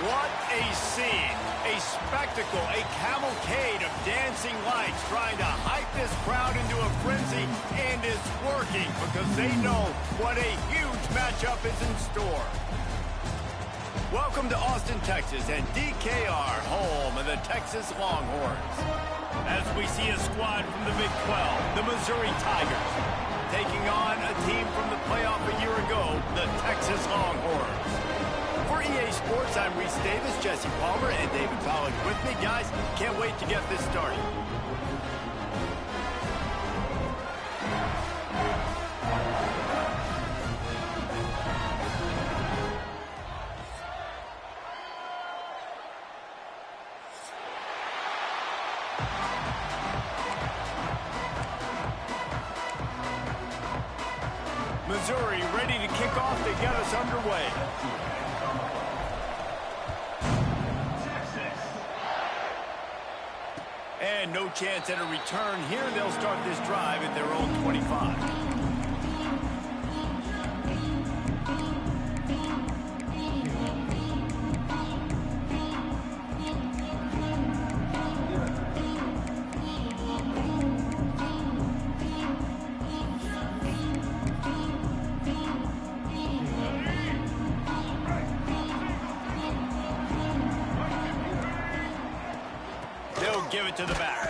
What a scene, a spectacle, a cavalcade of dancing lights trying to hype this crowd into a frenzy, and it's working because they know what a huge matchup is in store. Welcome to Austin, Texas, and DKR, home of the Texas Longhorns. As we see a squad from the Big 12, the Missouri Tigers, taking on a team from the playoff a year ago, the Texas Longhorns. For EA Sports, I'm Reese Davis, Jesse Palmer, and David Pollack with me. Guys, can't wait to get this started. Missouri ready to kick off to get us underway. And no chance at a return here. They'll start this drive at their own 25. Give it to the back.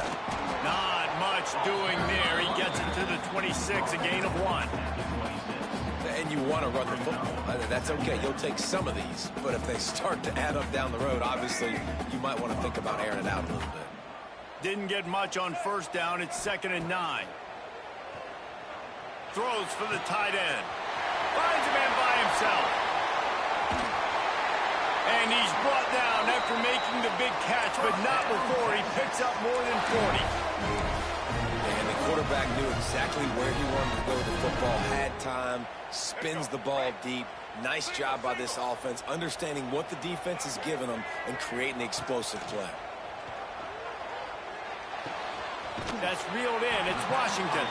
Not much doing there. He gets it to the 26, a gain of 1. And you want to run the football. That's okay. You'll take some of these. But if they start to add up down the road, obviously, you might want to think about airing it out a little bit. Didn't get much on first down. It's 2nd and 9. Throws for the tight end. Finds a man by himself. And he's brought down after making the big catch, but not before he picks up more than 40. And the quarterback knew exactly where he wanted to go with the football, had time, spins the ball deep. Nice job by this offense, understanding what the defense is giving them and creating the explosive play. That's reeled in. It's Washington.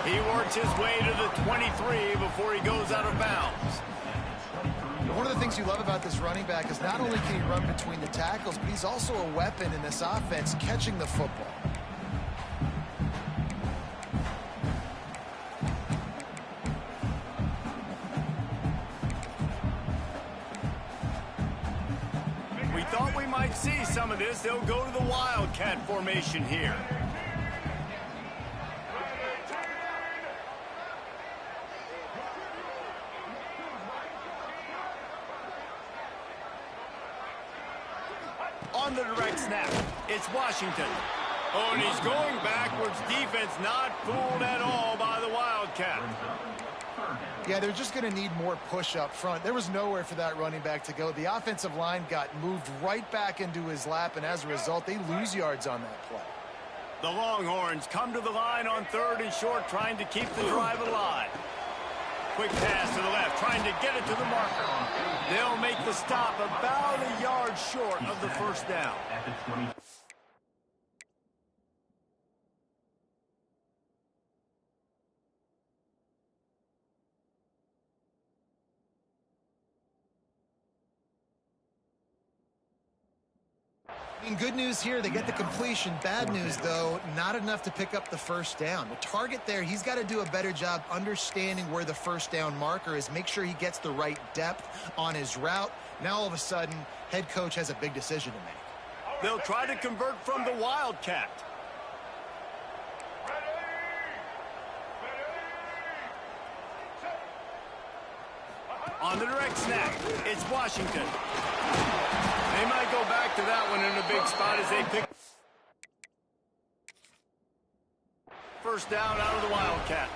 He works his way to the 23 before he goes out of bounds. One of the things you love about this running back is not only can he run between the tackles, but he's also a weapon in this offense, catching the football. We thought we might see some of this. They'll go to the Wildcat formation here. On the direct snap, it's Washington. Oh, and he's going backwards. Defense not fooled at all by the Wildcat. Yeah, they're just going to need more push up front. There was nowhere for that running back to go. The offensive line got moved right back into his lap, and as a result, they lose yards on that play. The Longhorns come to the line on 3rd and short, trying to keep the drive alive. Quick pass to the left, trying to get it to the marker. They'll make the stop about a yard short of the first down. Good news here, they get the completion. Bad news, though, not enough to pick up the first down. The target there, he's got to do a better job understanding where the first down marker is, make sure he gets the right depth on his route. Now, all of a sudden, head coach has a big decision to make. They'll try to convert from the Wildcat. On the direct snap, it's Washington. They might go back to that one in a big spot as they pick. First down out of the Wildcat.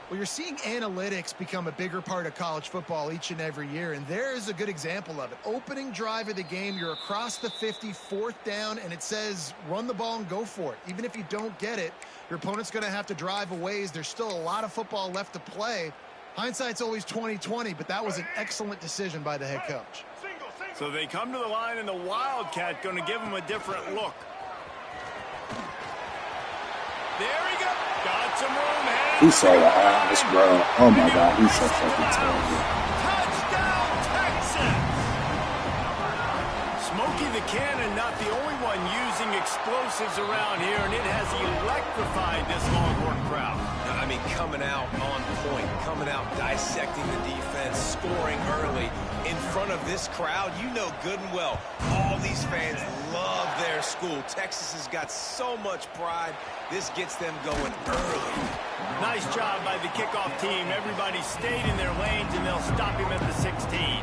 Well, you're seeing analytics become a bigger part of college football each and every year, and there is a good example of it. Opening drive of the game, you're across the 50, 4th down, and it says run the ball and go for it. Even if you don't get it, your opponent's going to have to drive a ways. There's still a lot of football left to play. Hindsight's always 20/20, but that was an excellent decision by the head coach. So they come to the line, and the Wildcat going to give them a different look. There he goes. Got some room. He saw the eyes, bro. Oh my God, he's so fucking terrible. Touchdown, Texas! Smokey the Cannon, not the only one using explosives around here, and it has electrified this Longhorn crowd. I mean, coming out on point, coming out dissecting the defense, scoring early in front of this crowd. You know good and well, all these fans love their school. Texas has got so much pride. This gets them going early. Nice job by the kickoff team. Everybody stayed in their lanes, and they'll stop him at the 16.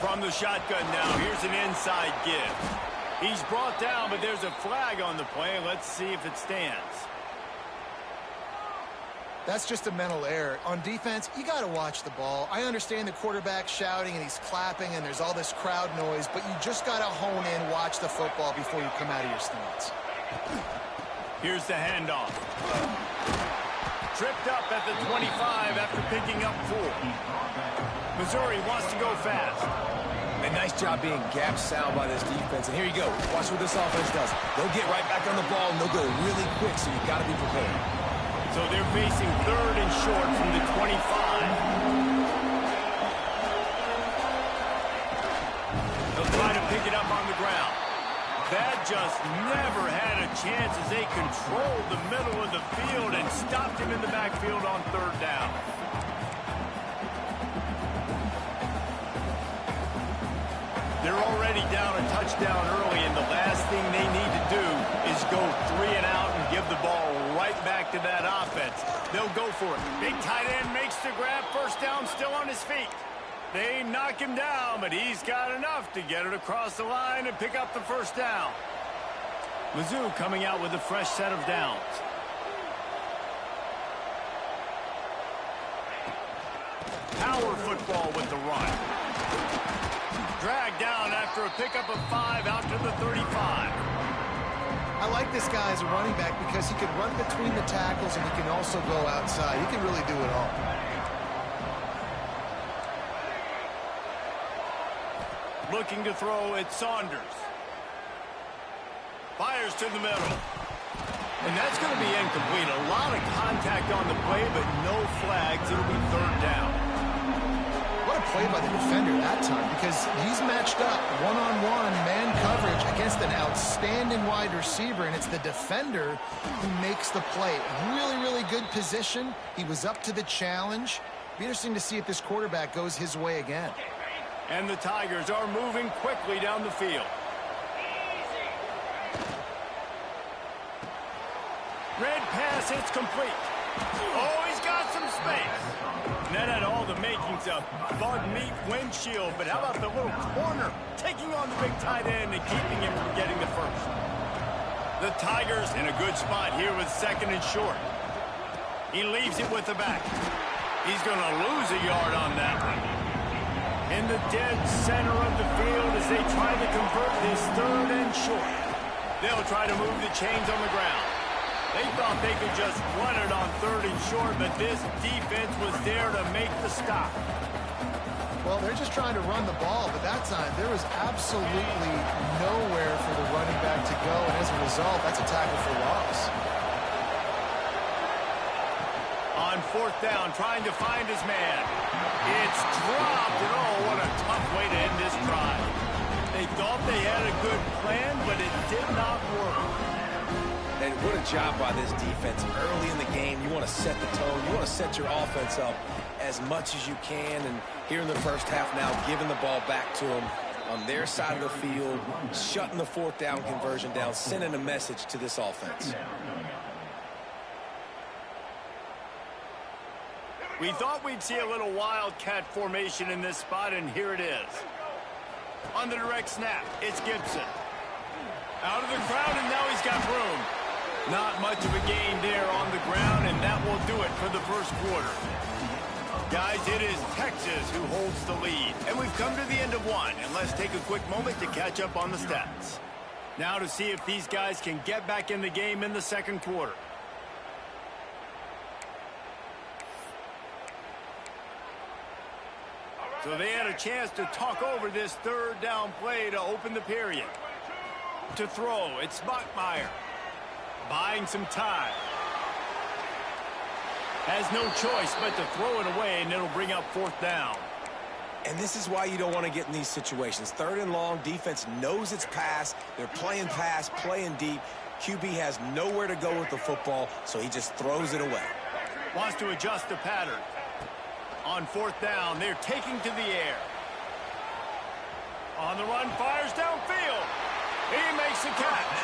From the shotgun now, here's an inside give. He's brought down, but there's a flag on the play. Let's see if it stands. That's just a mental error. On defense, you got to watch the ball. I understand the quarterback shouting and he's clapping and there's all this crowd noise, but you just got to hone in, watch the football before you come out of your stance. Here's the handoff. Tripped up at the 25 after picking up 4. Missouri wants to go fast. A nice job being gap sound by this defense. And here you go. Watch what this offense does. They'll get right back on the ball, and they'll go really quick, so you got to be prepared. So they're facing 3rd and short from the 25. They'll try to pick it up on the ground. That just never had a chance as they controlled the middle of the field and stopped him in the backfield on 3rd down. They're already down a touchdown early, and the last thing they need to do is go 3 and out and give the ball right back to that offense. They'll go for it. Big tight end makes the grab. 1st down, still on his feet. They knock him down, but he's got enough to get it across the line and pick up the 1st down. Mizzou coming out with a fresh set of downs. Power football with the run. Dragged down after a pickup of 5 out to the 35. I like this guy as a running back because he can run between the tackles and he can also go outside. He can really do it all. Looking to throw at Saunders. Fires to the middle. And that's going to be incomplete. A lot of contact on the play, but no flags. It'll be 3rd down. What a play by the defender that time, because he's matched up one-on-one man coverage against an outstanding wide receiver, and it's the defender who makes the play. Really, really good position. He was up to the challenge. Be interesting to see if this quarterback goes his way again. And the Tigers are moving quickly down the field. Red pass, it's complete. Oh, he's got some space. And that had all the makings of bug meat windshield, but how about the little corner taking on the big tight end and keeping him from getting the 1st? The Tigers in a good spot here with 2nd and short. He leaves it with the back. He's going to lose a yard on that one. In the dead center of the field as they try to convert this 3rd and short. They'll try to move the chains on the ground. They thought they could just run it on 3rd and short, but this defense was there to make the stop. Well, they're just trying to run the ball, but that time there was absolutely nowhere for the running back to go, and as a result, that's a tackle for loss. On 4th down, trying to find his man. It's dropped, and oh, what a tough way to end this drive. They thought they had a good plan, but it did not work. And what a job by this defense. Early in the game, you want to set the tone. You want to set your offense up as much as you can. And here in the 1st half now, giving the ball back to them on their side of the field, shutting the 4th down conversion down, sending a message to this offense. We thought we'd see a little wildcat formation in this spot, and here it is. On the direct snap, it's Gibson. Out of the crowd, and now he's got room. Not much of a gain there on the ground, and that will do it for the 1st quarter. Guys, it is Texas who holds the lead, and we've come to the end of 1, and let's take a quick moment to catch up on the stats. Now to see if these guys can get back in the game in the 2nd quarter. So they had a chance to talk over this 3rd down play to open the period. To throw, it's Bachmeier. Buying some time. Has no choice but to throw it away, and it'll bring up 4th down. And this is why you don't want to get in these situations. 3rd and long, defense knows it's pass. They're playing pass, playing deep. QB has nowhere to go with the football, so he just throws it away. Wants to adjust the pattern. On 4th down, they're taking to the air. On the run, fires downfield. He makes the catch.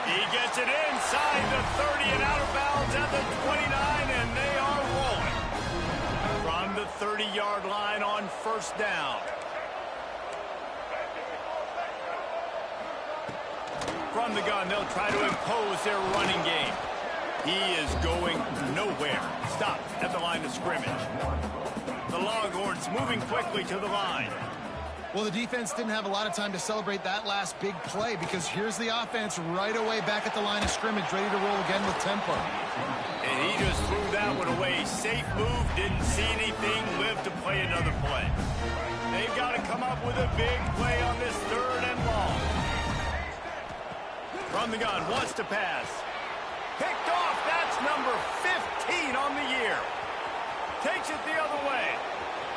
He gets it inside the 30 and out of bounds at the 29, and they are rolling. From the 30-yard line on 1st down. From the gun, they'll try to impose their running game. He is going nowhere. Stopped at the line of scrimmage. The Longhorns moving quickly to the line. Well, the defense didn't have a lot of time to celebrate that last big play because here's the offense right away back at the line of scrimmage, ready to roll again with tempo. And he just threw that one away. Safe move, didn't see anything, lived to play another play. They've got to come up with a big play on this 3rd and long. From the gun, wants to pass. Picked off, that's number 15 on the year. Takes it the other way.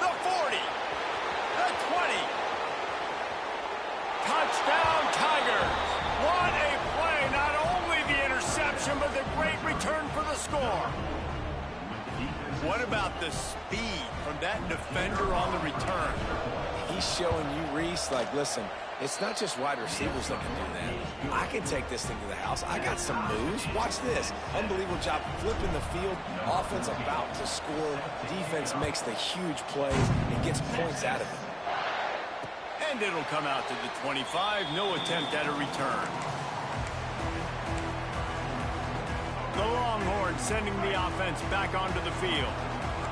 The 40. The 20. Touchdown, Tigers. What a play. Not only the interception, but the great return for the score. What about the speed from that defender on the return? He's showing you, Reese, like, listen, it's not just wide receivers that can do that. I can take this thing to the house. I got some moves. Watch this. Unbelievable job flipping the field. Offense about to score. Defense makes the huge plays and gets points out of it. And it'll come out to the 25. No attempt at a return. The Longhorns sending the offense back onto the field.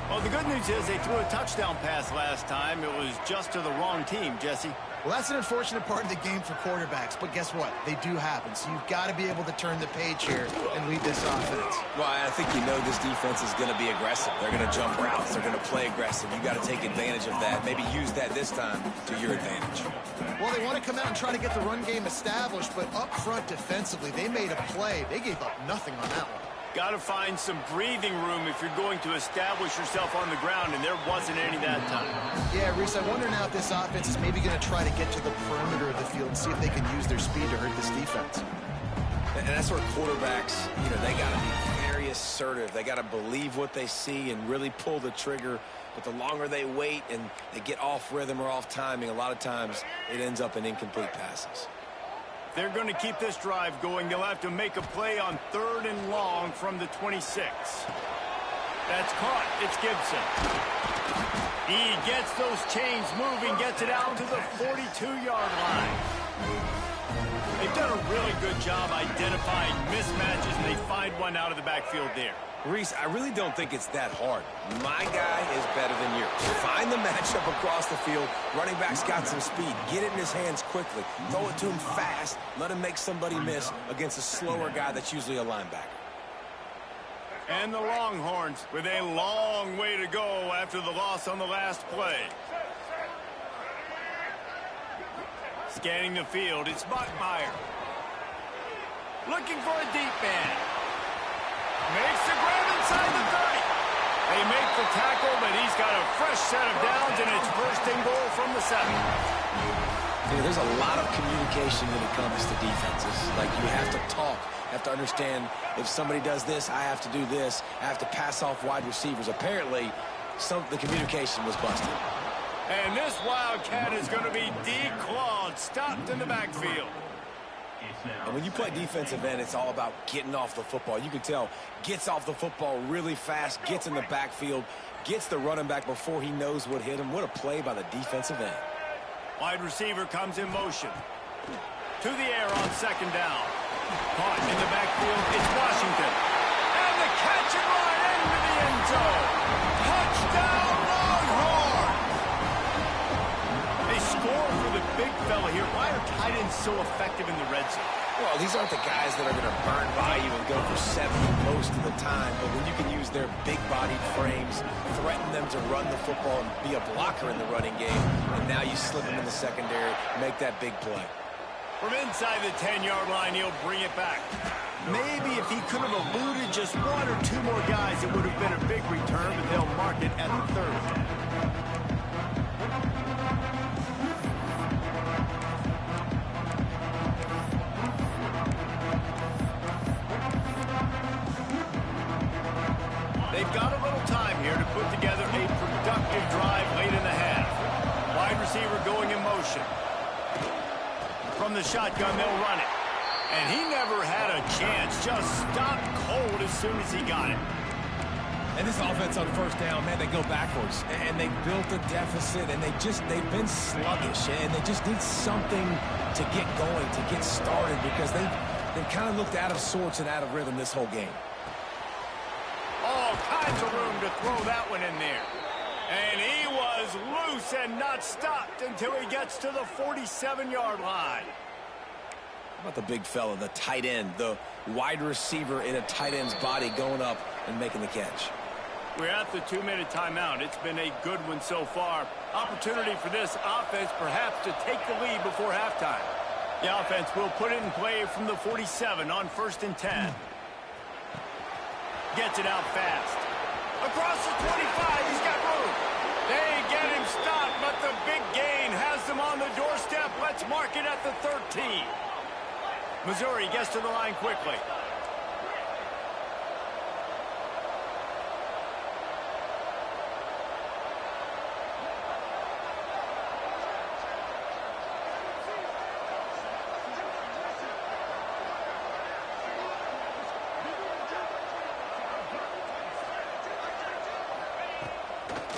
Well, the good news is they threw a touchdown pass last time. It was just to the wrong team, Jesse. Well, that's an unfortunate part of the game for quarterbacks, but guess what? They do happen, so you've got to be able to turn the page here and lead this offense. Well, I think you know this defense is going to be aggressive. They're going to jump routes. They're going to play aggressive. You got to take advantage of that. Maybe use that this time to your advantage. Well, they want to come out and try to get the run game established, but up front defensively, they made a play. They gave up nothing on that one. Got to find some breathing room if you're going to establish yourself on the ground, and there wasn't any that time. Yeah, Reese, I wonder now if this offense is maybe going to try to get to the perimeter of the field and see if they can use their speed to hurt this defense. And that's where quarterbacks, they got to be very assertive. They got to believe what they see and really pull the trigger. But the longer they wait and they get off rhythm or off timing, a lot of times it ends up in incomplete passes. They're going to keep this drive going. They'll have to make a play on 3rd and long from the 26. That's caught. It's Gibson. He gets those chains moving, gets it out to the 42-yard line. They've done a really good job identifying mismatches, and they find one out of the backfield there. Reese, I really don't think it's that hard. My guy is better than yours. Find the matchup across the field. Running back's got some speed. Get it in his hands quickly. Throw it to him fast. Let him make somebody miss against a slower guy that's usually a linebacker. And the Longhorns with a long way to go after the loss on the last play. Scanning the field, it's Buckmeyer. Looking for a deep man. Makes the grab inside the 30. They make the tackle, but he's got a fresh set of downs, and it's 1st and goal from the 7. There's a lot of communication when it comes to defenses. Like, you have to talk, you have to understand if somebody does this, I have to do this. I have to pass off wide receivers. Apparently, the communication was busted. And this Wildcat is going to be declawed, stopped in the backfield. And when you play defensive end, it's all about getting off the football. You can tell, gets off the football really fast, gets in the backfield, gets the running back before he knows what hit him. What a play by the defensive end. Wide receiver comes in motion. To the air on 2nd down. Caught in the backfield, it's Washington. And the catch and run into the end zone. Touchdown, Longhorns! They score for the big fella here. Why are tight ends so effective in the red zone? Well, these aren't the guys that are going to burn by you and go for 70 most of the time. But when you can use their big-bodied frames, threaten them to run the football and be a blocker in the running game, and now you slip them in the secondary, make that big play. From inside the 10-yard line, he'll bring it back. Maybe if he could have eluded just one or two more guys, it would have been a big return, but they'll mark it at the 30. They've got a little time here to put together a productive drive late in the half. Wide receiver going in motion. From the shotgun, they'll run it. And he never had a chance. Just stopped cold as soon as he got it. And this offense on first down, man, they go backwards. And they built a deficit, and they've been sluggish. And they just need something to get going, to get started, because they kind of looked out of sorts and out of rhythm this whole game. All kinds of room to throw that one in there. And he was loose and not stopped until he gets to the 47-yard line. How about the big fella, the tight end, the wide receiver in a tight end's body going up and making the catch? We're at the 2-minute timeout. It's been a good one so far. Opportunity for this offense perhaps to take the lead before halftime. The offense will put it in play from the 47 on 1st and 10. Gets it out fast. Across the 25, he's got room. They get him stopped, but the big gain has them on the doorstep. Let's mark it at the 13. Missouri gets to the line quickly.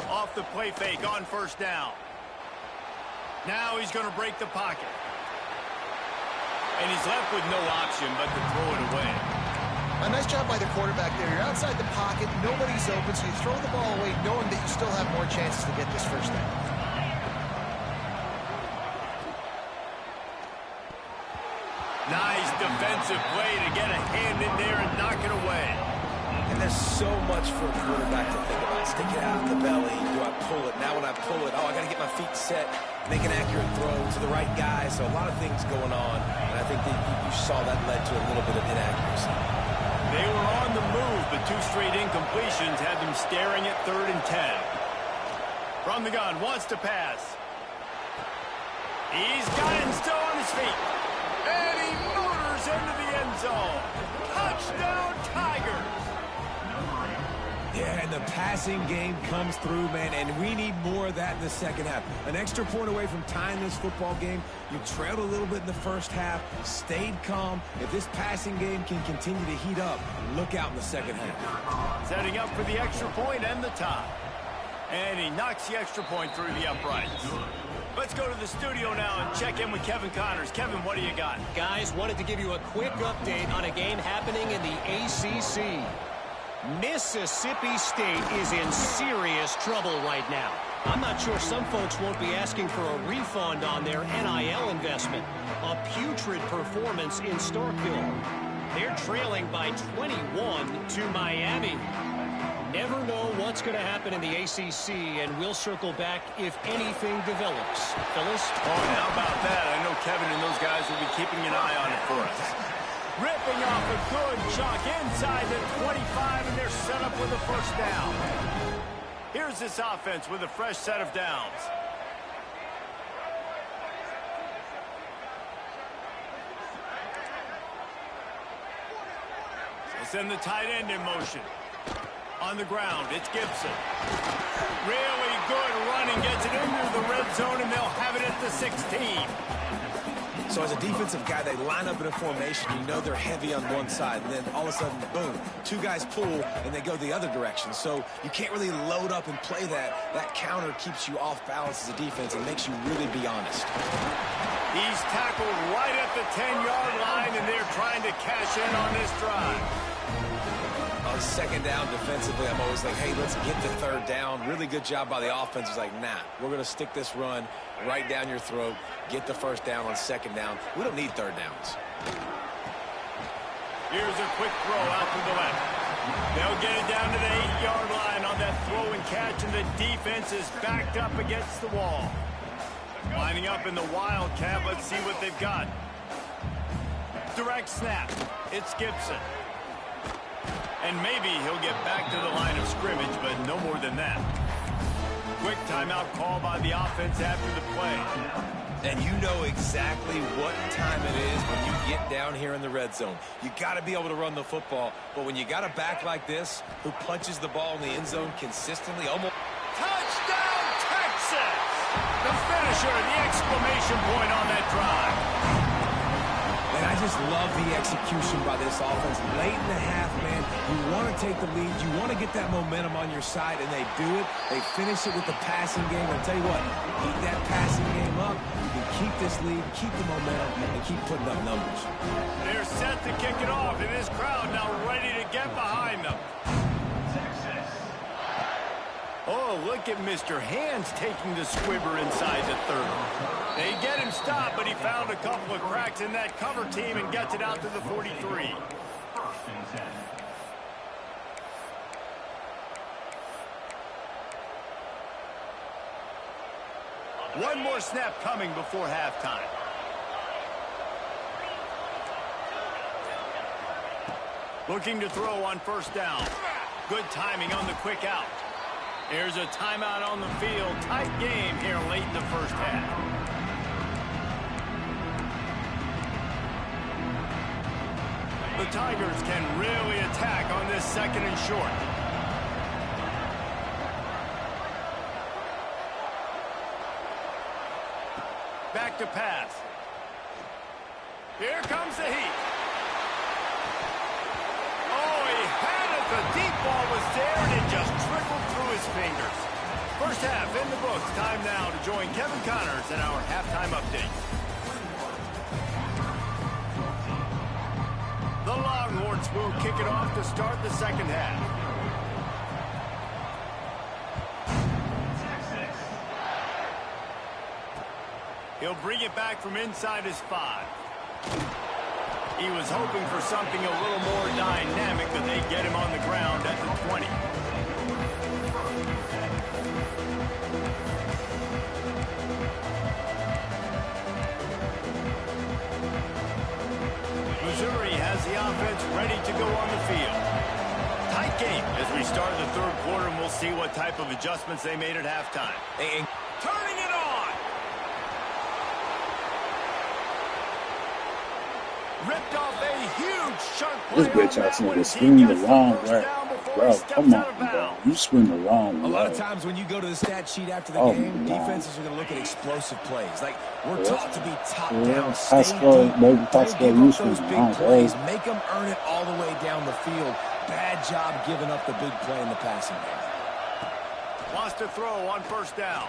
Off the play fake on 1st down. Now he's going to break the pocket. And he's left with no option but to throw it away. A nice job by the quarterback there. You're outside the pocket, nobody's open, so you throw the ball away knowing that you still have more chances to get this 1st down. Nice defensive play to get a hand in there and knock it away. And there's so much for a quarterback to think about. Stick it out the belly. Do I pull it? Now when I pull it, I got to get my feet set, make an accurate throw to the right guy. So a lot of things going on. And I think that you saw that led to a little bit of inaccuracy. They were on the move, but 2 straight incompletions had them staring at 3rd and 10. From the gun, wants to pass. He's got it still on his feet. And he motors into the end zone. Touchdown, Tigers. Yeah, and the passing game comes through, man, and we need more of that in the second half. An extra point away from tying this football game. You trailed a little bit in the first half, stayed calm. If this passing game can continue to heat up, look out in the second half. Setting up for the extra point and the tie. And he knocks the extra point through the uprights. Let's go to the studio now and check in with Kevin Connors. Kevin, what do you got? Guys, wanted to give you a quick update on a game happening in the ACC. Mississippi State is in serious trouble right now. I'm not sure some folks won't be asking for a refund on their NIL investment. A putrid performance in Starkville. They're trailing by 21 to Miami. Never know what's going to happen in the ACC, and we'll circle back if anything develops. Phyllis? Oh, how about that? I know Kevin and those guys will be keeping an eye on it for us. Ripping off a good chunk inside the 25, and they're set up with a 1st down. Here's this offense with a fresh set of downs. They send the tight end in motion. On the ground, it's Gibson. Really good running, gets it into the red zone, and they'll have it at the 16. So as a defensive guy, they line up in a formation. You know they're heavy on one side, and then all of a sudden, boom, 2 guys pull, and they go the other direction. So you can't really load up and play that. That counter keeps you off balance as a defense and makes you really be honest. He's tackled right at the 10-yard line, and they're trying to cash in on this drive. On 2nd down defensively, I'm always like, hey, let's get the 3rd down. Really good job by the offense. It's like, nah, we're going to stick this run right down your throat, get the 1st down on 2nd down. We don't need 3rd downs. Here's a quick throw out to the left. They'll get it down to the 8-yard line on that throw and catch, and the defense is backed up against the wall. Lining up in the Wildcat. Let's see what they've got. Direct snap. It's Gibson. And maybe he'll get back to the line of scrimmage, but no more than that. Quick timeout call by the offense after the play. And you know exactly what time it is when you get down here in the red zone. You got to be able to run the football. But when you got a back like this who punches the ball in the end zone consistently, almost... Touchdown, Texas! The finisher, the exclamation point on that drive. And I just love the execution by this offense. Late in the half, man, you want to take the lead. You want to get that momentum on your side, and they do it. They finish it with the passing game. I'll tell you what, keep that passing game up. You can keep this lead, keep the momentum, and keep putting up numbers. They're set to kick it off, and this crowd now ready to get behind them. Oh, look at Mr. Hands taking the squibber inside the 30. They get him stopped, but he found a couple of cracks in that cover team and gets it out to the 43. One more snap coming before halftime. Looking to throw on first down. Good timing on the quick out. There's a timeout on the field. Tight game here late in the first half. The Tigers can really attack on this second and short. Back to pass. Here comes the heat. Oh, he had it. The deep ball was there, and it just trickled through his fingers. First half in the books. Time now to join Kevin Connors in our halftime update. The Longhorns will kick it off to start the second half. He'll bring it back from inside his 5. He was hoping for something a little more dynamic, but they get him on the ground at the 20. Missouri has the offense ready to go on the field. Tight game as we start the third quarter, and we'll see what type of adjustments they made at halftime. And turning it on! Ripped off a huge chunk play. This bitch I seen to swing the wrong way. Bro, come on, bro. You swing the wrong way. A lot of times when you go to the stat sheet after the game, defenses are going to look at explosive plays. Like, we're taught to be top-down, stay deep. Don't give up those big plays. Make them earn it all the way down the field. Bad job giving up the big play in the passing game. Wants to throw on first down.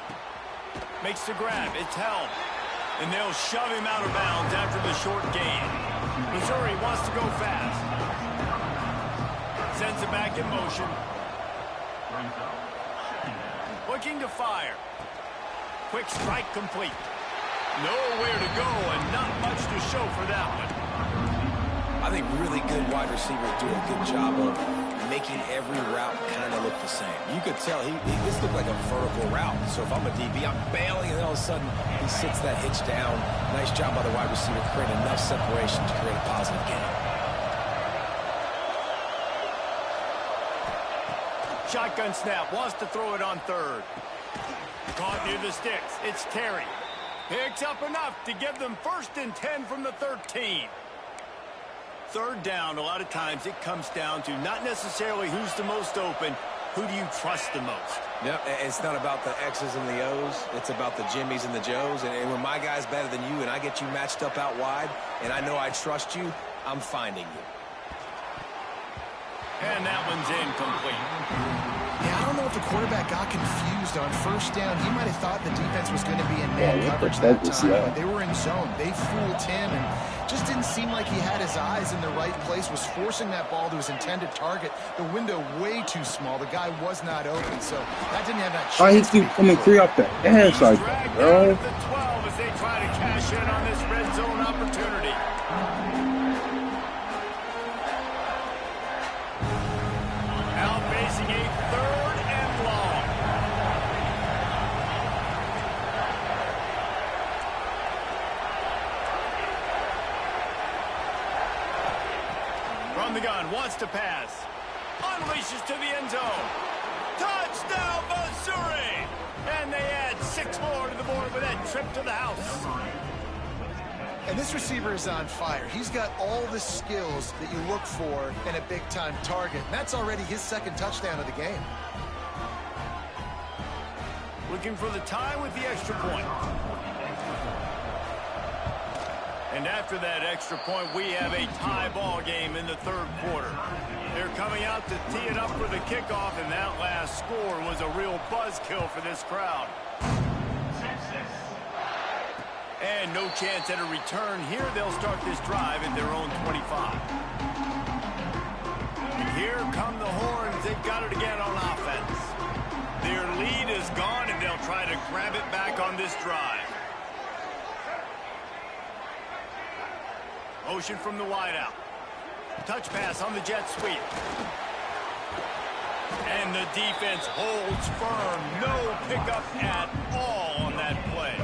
Makes the grab. It's held. And they'll shove him out of bounds after the short gain. Missouri wants to go fast. Sends it back in motion. Looking to fire. Quick strike complete. Nowhere to go and not much to show for that one. I think really good wide receivers do a good job of making every route kind of look the same. You could tell this looked like a vertical route. So if I'm a DB, I'm bailing, and then all of a sudden he sits that hitch down. Nice job by the wide receiver, create enough separation to create a positive gain. Shotgun snap, wants to throw it on third. Caught near the sticks. It's Terry. Picks up enough to give them 1st and 10 from the 13. Third down, a lot of times it comes down to not necessarily who's the most open, who do you trust the most? Yep, it's not about the X's and the O's. It's about the Jimmys and the Joes. And when my guy's better than you and I get you matched up out wide and I know I trust you, I'm finding you. And that one's incomplete. Yeah, I don't know if the quarterback got confused on first down. He might have thought the defense was going to be in man coverage that time, but they were in zone. They fooled him and just didn't seem like he had his eyes in the right place, was forcing that ball to his intended target. The window way too small. The guy was not open, so that didn't have that chance. Why he keep coming clear off the edge like that, bro? The 12 as they try to cash in on this red zone opportunity. Now facing a 3rd and long. From the gun, wants to pass. Unleashes to the end zone. Touchdown, Missouri! And they add 6 more to the board with that trip to the house. And this receiver is on fire. He's got all the skills that you look for in a big-time target. And that's already his 2nd touchdown of the game. Looking for the tie with the extra point. And after that extra point, we have a tie ball game in the 3rd quarter. They're coming out to tee it up for the kickoff, and that last score was a real buzzkill for this crowd. And no chance at a return here. They'll start this drive at their own 25. And here come the Horns. They've got it again on offense. Their lead is gone, and they'll try to grab it back on this drive. Motion from the wideout. Touch pass on the jet sweep. And the defense holds firm. No pickup at all on that play.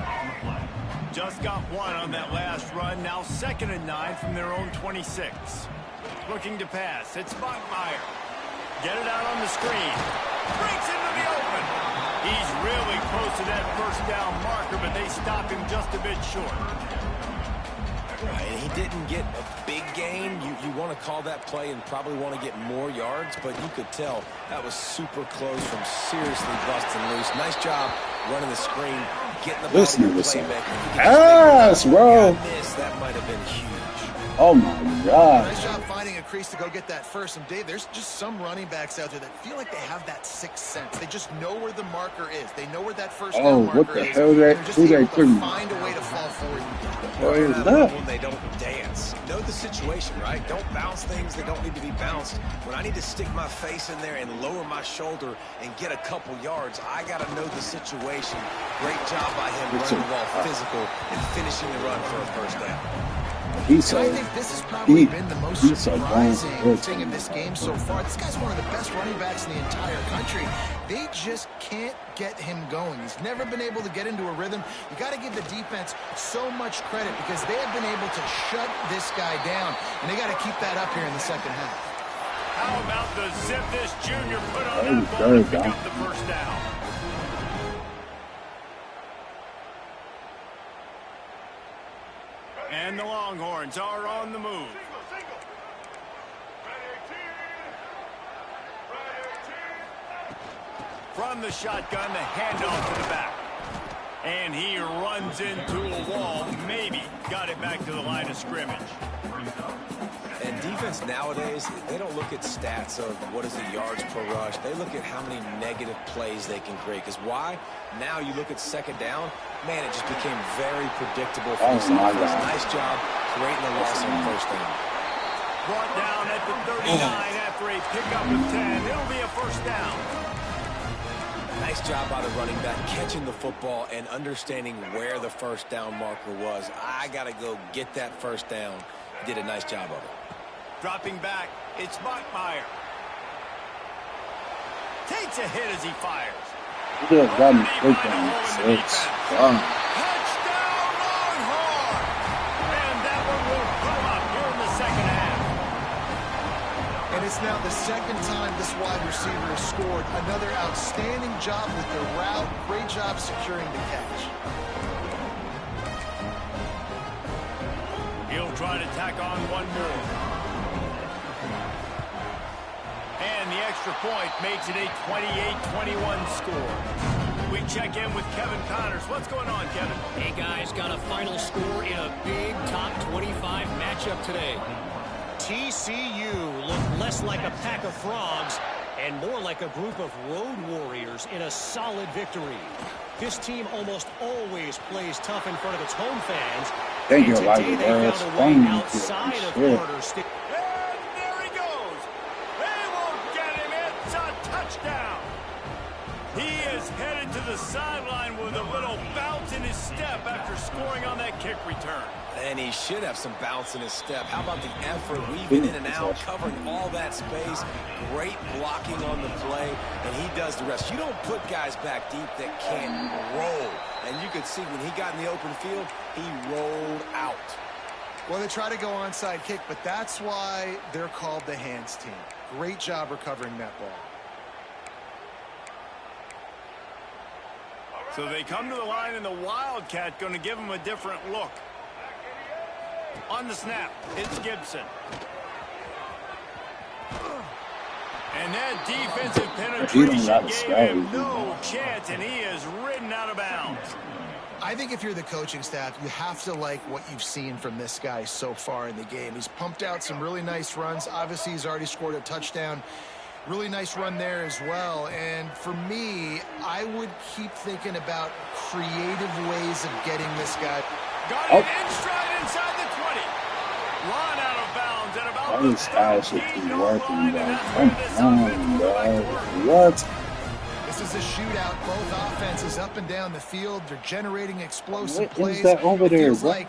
Just got 1 on that last run. Now 2nd and 9 from their own 26. Looking to pass. It's Bachmeier. Get it out on the screen. Breaks into the open. He's really close to that 1st down marker, but they stop him just a bit short. And he didn't get a big gain. You want to call that play and probably want to get more yards, but you could tell that was super close from seriously busting loose. Nice job running the screen, getting the ball to the playmaker. Yes, bro. That might have been huge. Oh my God. Nice job finding a crease to go get that first. And Dave, there's just some running backs out there that feel like they have that 6th sense. They just know where the marker is. They know where that 1st down marker is. What the hell? They're just able to find a way to fall forward. What is that? When they don't dance. Know the situation, right? Don't bounce things that don't need to be bounced. When I need to stick my face in there and lower my shoulder and get a couple yards, I got to know the situation. Great job by him running the ball physical and finishing the run for a 1st down. I think this has probably been the most surprising thing in this game so far. This guy's one of the best running backs in the entire country. They just can't get him going. He's never been able to get into a rhythm. You got to give the defense so much credit because they have been able to shut this guy down, and they got to keep that up here in the 2nd half. How about the zip this junior put on that ball to pick up the 1st down? And the Longhorns are on the move. From the shotgun, the handoff to the back. And he runs into a wall. Maybe got it back to the line of scrimmage. And defense nowadays, they don't look at stats of what is the yards per rush. They look at how many negative plays they can create. Because why? Now you look at 2nd down, man, it just became very predictable for this offense. Nice job creating a loss on 1st down. Brought down at the 39 after a pickup of 10. It'll be a 1st down. Nice job by the running back, catching the football and understanding where the 1st down marker was. I got to go get that 1st down. He did a nice job of it. Dropping back, it's Bachmeier. Takes a hit as he fires. He just got me freaking 6. Touchdown, Longhorn! And that one will come up here in the 2nd half. And it's now the 2nd time this wide receiver has scored. Another outstanding job with the route. Great job securing the catch. He'll try to tack on one more. And the extra point makes it a 28-21 score. We check in with Kevin Connors. What's going on, Kevin? Hey, guys, got a final score in a big top 25 matchup today. TCU looked less like a pack of frogs and more like a group of road warriors in a solid victory. This team almost always plays tough in front of its home fans. Thank you, today they found a way outside of Carter. And there he goes. They won't get him. It's a touchdown. He is headed to the sideline with a little bounce in his step after scoring on that kick return. And he should have some bounce in his step. How about the effort, weaving in and out, covering all that space, great blocking on the play, and he does the rest. You don't put guys back deep that can't roll. And you could see when he got in the open field, he rolled out. Well, they try to go onside kick, but that's why they're called the hands team. Great job recovering that ball. So they come to the line, and the Wildcat going to give them a different look. On the snap, it's Gibson. And that defensive penetration gave him no chance, and he is ridden out of bounds. I think if you're the coaching staff, you have to like what you've seen from this guy so far in the game. He's pumped out some really nice runs. Obviously, he's already scored a touchdown. Really nice run there as well. And for me, I would keep thinking about creative ways of getting this guy. Got it in stride inside the 20. Run out of bounds at about these guys should be working, bro. Come on, bro. What? This is a shootout. Both offenses up and down the field. They're generating explosive What plays. is that over there, feels bro? like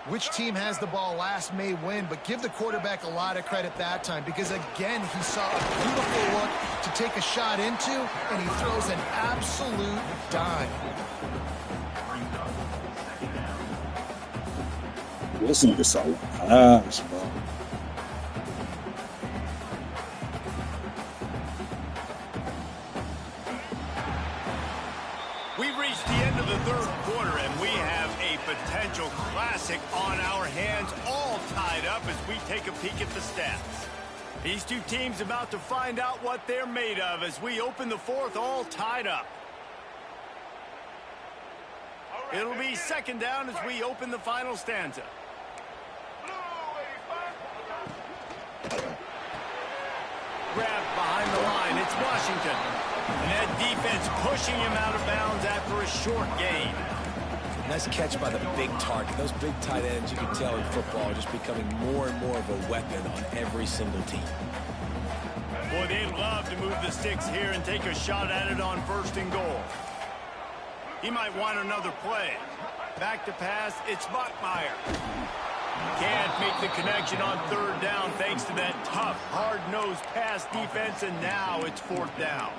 which team has the ball last may win, but give the quarterback a lot of credit that time because, again, he saw a beautiful look to take a shot into, and he throws an absolute dime. This nigga so fast, bro. We've reached the end of the third quarter, and we have a potential classic on our hands, all tied up as we take a peek at the stats. These two teams about to find out what they're made of as we open the fourth, all tied up. It'll be second down as we open the final stanza. Grabbed behind the line, it's Washington. And that defense pushing him out of bounds after a short gain. Nice catch by the big target. Those big tight ends, you can tell in football, are just becoming more and more of a weapon on every single team. Boy, they'd love to move the sticks here and take a shot at it on first and goal. He might want another play. Back to pass, it's Bachmeier. Can't make the connection on third down thanks to that tough, hard-nosed pass defense, and now it's fourth down.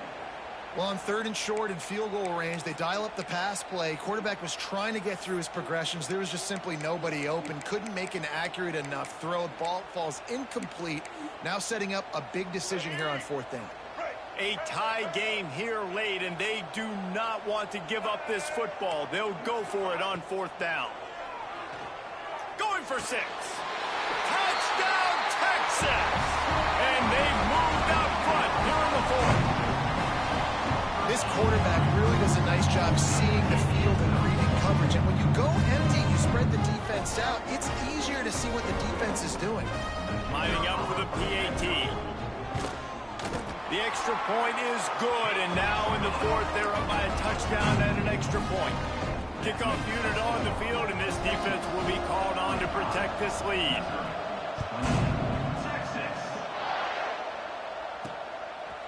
Well, on third and short and field goal range, they dial up the pass play. Quarterback was trying to get through his progressions. There was just simply nobody open. Couldn't make an accurate enough throw. Ball falls incomplete. Now setting up a big decision here on fourth down. A tie game here late, and they do not want to give up this football. They'll go for it on fourth down. Going for 6. Touchdown, Texas! And they've moved out front here in the fourth. This quarterback really does a nice job seeing the field and reading coverage. And when you go empty, you spread the defense out. It's easier to see what the defense is doing. Lining up for the PAT. The extra point is good, and now in the fourth, they're up by a touchdown and an extra point. Kickoff unit on the field, and this defense will be called on to protect this lead.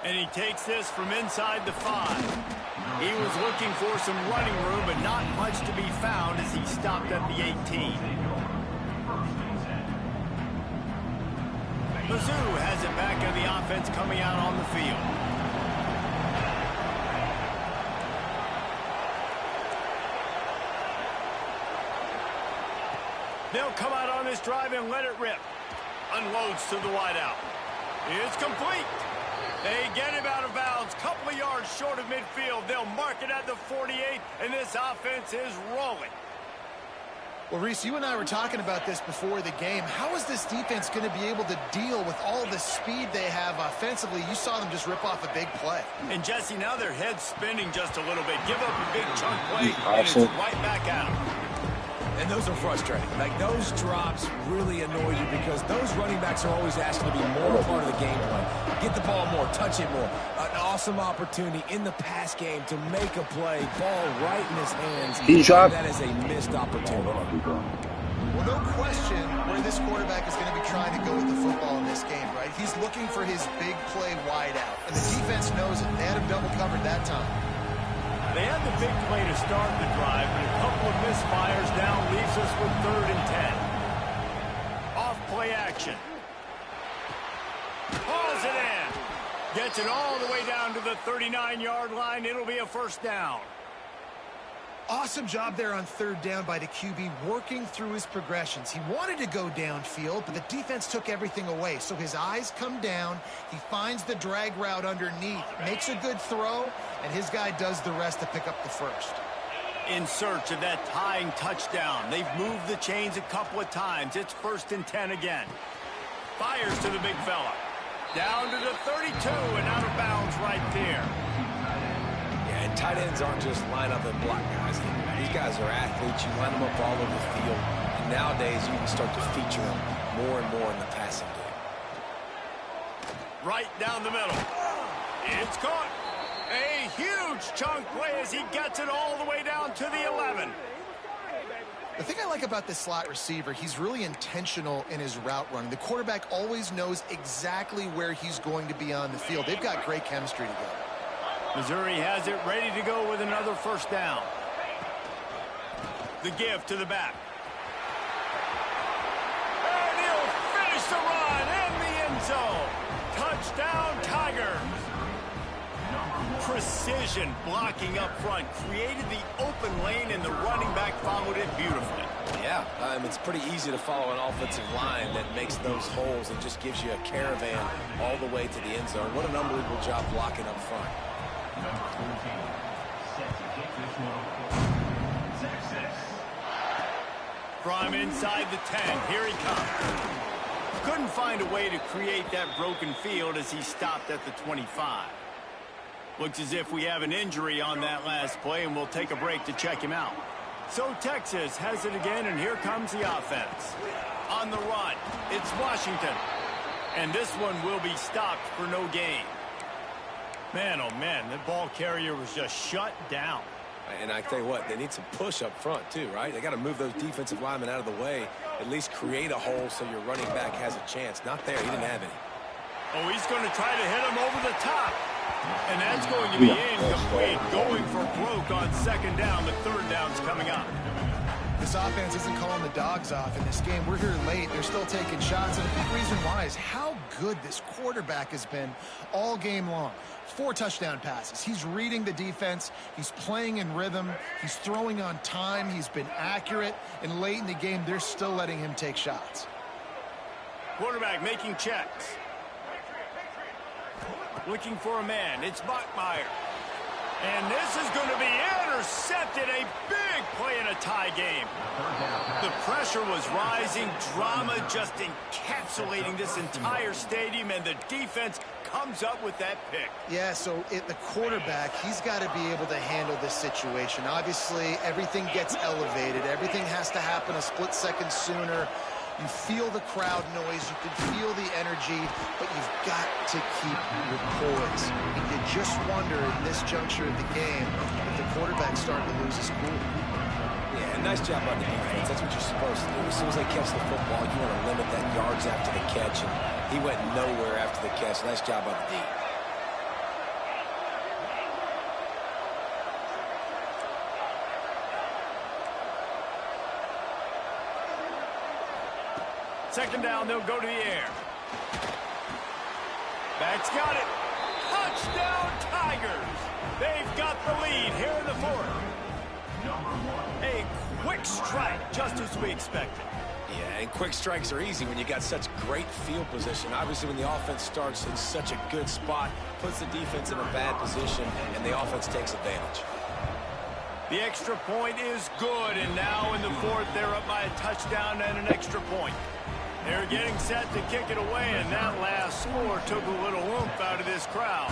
And he takes this from inside the 5. He was looking for some running room, but not much to be found as he stopped at the 18. Mizzou has it back in the offense coming out on the field. They'll come out on this drive and let it rip. Unloads to the wideout. It's complete. They get him out of bounds. Couple of yards short of midfield. They'll mark it at the 48, and this offense is rolling. Well, Reese, you and I were talking about this before the game. How is this defense going to be able to deal with all the speed they have offensively? You saw them just rip off a big play. And, Jesse, now their head's spinning just a little bit. Give up a big chunk play, and it's right back at them. And those are frustrating. Like, those drops really annoy you because those running backs are always asking to be more a part of the game plan. Get the ball more, touch it more. An awesome opportunity in the pass game to make a play. Ball right in his hands. That is a missed opportunity. Well, no question where this quarterback is going to be trying to go with the football in this game, right? He's looking for his big play wide out. And the defense knows it. They had him double covered that time. They had the big play to start the drive, but a couple of misfires now leaves us with 3rd and 10. Off play action. Hauls it in. Gets it all the way down to the 39-yard line. It'll be a first down. Awesome job there on third down by the QB, working through his progressions. He wanted to go downfield, but the defense took everything away. So his eyes come down. He finds the drag route underneath, makes a good throw, and his guy does the rest to pick up the first. In search of that tying touchdown. They've moved the chains a couple of times. It's 1st and 10 again. Fires to the big fella. Down to the 32 and out of bounds right there. Yeah, and tight ends aren't just line up and block guys. These guys are athletes. You line them up all over the field. And nowadays, you can start to feature them more and more in the passing game. Right down the middle. It's caught. A huge chunk play as he gets it all the way down to the 11. The thing I like about this slot receiver, he's really intentional in his route running. The quarterback always knows exactly where he's going to be on the field. They've got great chemistry together. Missouri has it ready to go with another first down. The give to the back. And he'll finish the run in the end zone. Touchdown, Tigers. Precision blocking up front created the open lane, and the running back followed it beautifully. Yeah, it's pretty easy to follow an offensive line that makes those holes and just gives you a caravan all the way to the end zone. What an unbelievable job blocking up front. From inside the 10, here he comes. Couldn't find a way to create that broken field as he stopped at the 25. Looks as if we have an injury on that last play, and we'll take a break to check him out. So Texas has it again, and here comes the offense. On the run, it's Washington. And this one will be stopped for no gain. Man, oh man, the ball carrier was just shut down. And I tell you what, they need some push up front too, right? They got to move those defensive linemen out of the way, at least create a hole so your running back has a chance. Not there, he didn't have any. Oh, he's going to try to hit him over the top. And that's going to be incomplete. Going for broke on second down. The third down's coming up. This offense isn't calling the dogs off in this game. We're here late. They're still taking shots. And a big reason why is how good this quarterback has been all game long. 4 touchdown passes. He's reading the defense. He's playing in rhythm. He's throwing on time. He's been accurate. And late in the game, they're still letting him take shots. Quarterback making checks. Looking for a man. It's Bachmeier. And this is going to be intercepted. A big play in a tie game. The pressure was rising. Drama just encapsulating this entire stadium. And the defense comes up with that pick. Yeah, so the quarterback, he's got to be able to handle this situation. Obviously, everything gets elevated. Everything has to happen a split second sooner. You feel the crowd noise, you can feel the energy, but you've got to keep your poise. And you just wonder in this juncture of the game if the quarterback's starting to lose his cool. Yeah, nice job by the defense. That's what you're supposed to do. As soon as they catch the football, you want to limit that yards after the catch, and he went nowhere after the catch. Nice job by the D. Second down, they'll go to the air. Back's got it. Touchdown, Tigers. They've got the lead here in the fourth. A quick strike, just as we expected. Yeah, and quick strikes are easy when you got such great field position. Obviously, when the offense starts in such a good spot, puts the defense in a bad position, and the offense takes advantage. The extra point is good, and now in the fourth, they're up by a touchdown and an extra point. They're getting set to kick it away, and that last score took a little oomph out of this crowd.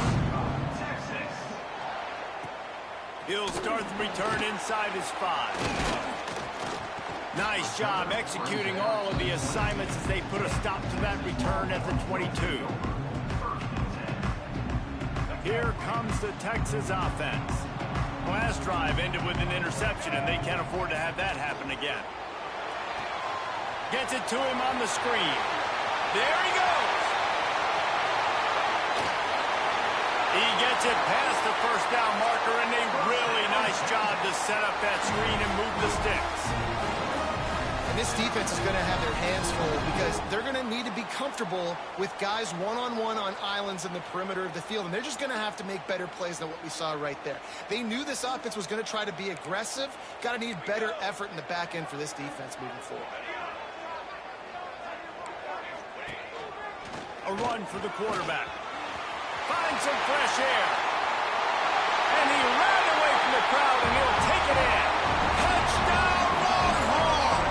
He'll start the return inside his 5. Nice job executing all of the assignments as they put a stop to that return at the 22. Here comes the Texas offense. Last drive ended with an interception, and they can't afford to have that happen again. Gets it to him on the screen. There he goes. He gets it past the first down marker, and a really nice job to set up that screen and move the sticks. And this defense is going to have their hands full because they're going to need to be comfortable with guys one-on-one on islands in the perimeter of the field. And they're just going to have to make better plays than what we saw right there. They knew this offense was going to try to be aggressive. Got to need better effort in the back end for this defense moving forward. A run for the quarterback. Finds some fresh air. And he ran away from the crowd, and he'll take it in. Touchdown, Longhorns!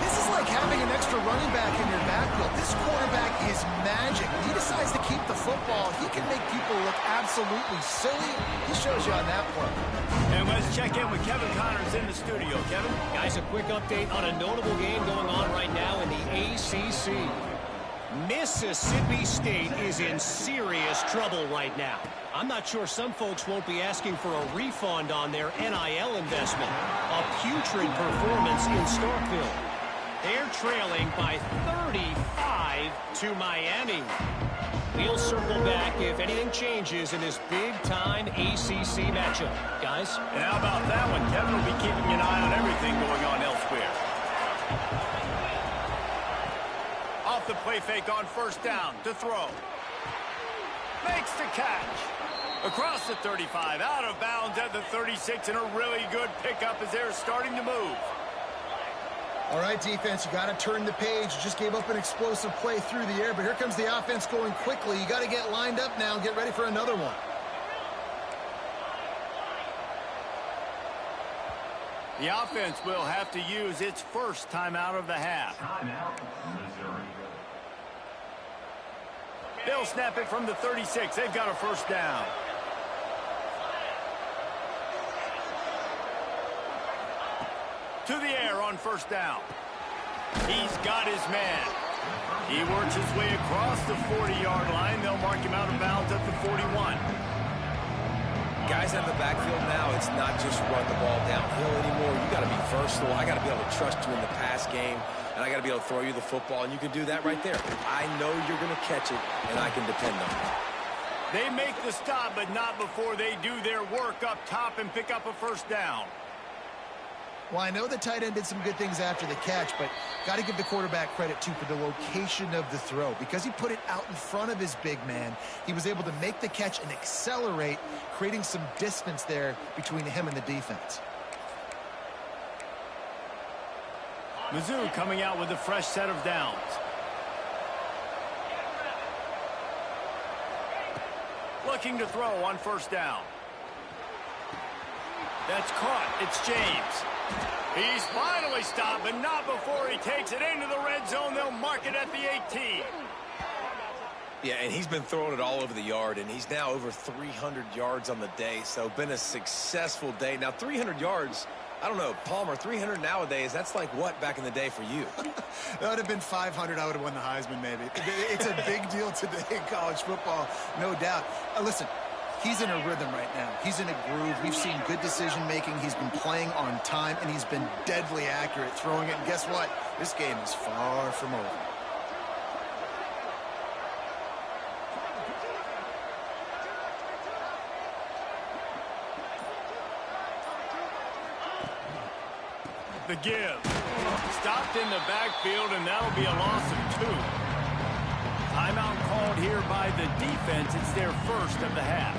This is like having an extra running back in your backfield. This quarterback is magic. When he decides to keep the football, he can make people look absolutely silly. He shows you on that play. And let's check in with Kevin Connors in the studio. Kevin? Guys, a quick update on a notable game going on right now in the ACC. Mississippi State is in serious trouble right now. I'm not sure some folks won't be asking for a refund on their NIL investment. A putrid performance in Starkville. They're trailing by 35 to Miami. We'll circle back if anything changes in this big-time ACC matchup. Guys? And how about that one? Kevin will be keeping an eye on everything going on elsewhere. Off the play fake on first down to throw. Makes the catch. Across the 35, out of bounds at the 36, and a really good pickup as they're starting to move. All right, defense, you got to turn the page. You just gave up an explosive play through the air, but here comes the offense going quickly. You got to get lined up now and get ready for another one. The offense will have to use its first timeout of the half. They'll snap it from the 36. They've got a first down. To the air on first down. He's got his man. He works his way across the 40-yard line. They'll mark him out of bounds at the 41. Guys in the backfield now, it's not just run the ball downhill anymore. You got to be versatile. I got to be able to trust you in the pass game, and I got to be able to throw you the football, and you can do that right there. I know you're going to catch it, and I can depend on it. They make the stop, but not before they do their work up top and pick up a first down. Well, I know the tight end did some good things after the catch, but got to give the quarterback credit, too, for the location of the throw. Because he put it out in front of his big man, he was able to make the catch and accelerate, creating some distance there between him and the defense. Mizzou coming out with a fresh set of downs. Looking to throw on first down. That's caught. It's James. He's finally stopped, but not before he takes it into the red zone. They'll mark it at the 18. Yeah, and he's been throwing it all over the yard, and he's now over 300 yards on the day, so been a successful day. Now, 300 yards, I don't know, Palmer, 300 nowadays, that's like what back in the day for you? That would have been 500. I would have won the Heisman, maybe. It's a big deal today in college football, no doubt. Listen. He's in a rhythm right now. He's in a groove. We've seen good decision-making. He's been playing on time, and he's been deadly accurate throwing it. And guess what? This game is far from over. The give. Stopped in the backfield, and that'll be a loss of 2. Timeout called here by the defense. It's their first of the half.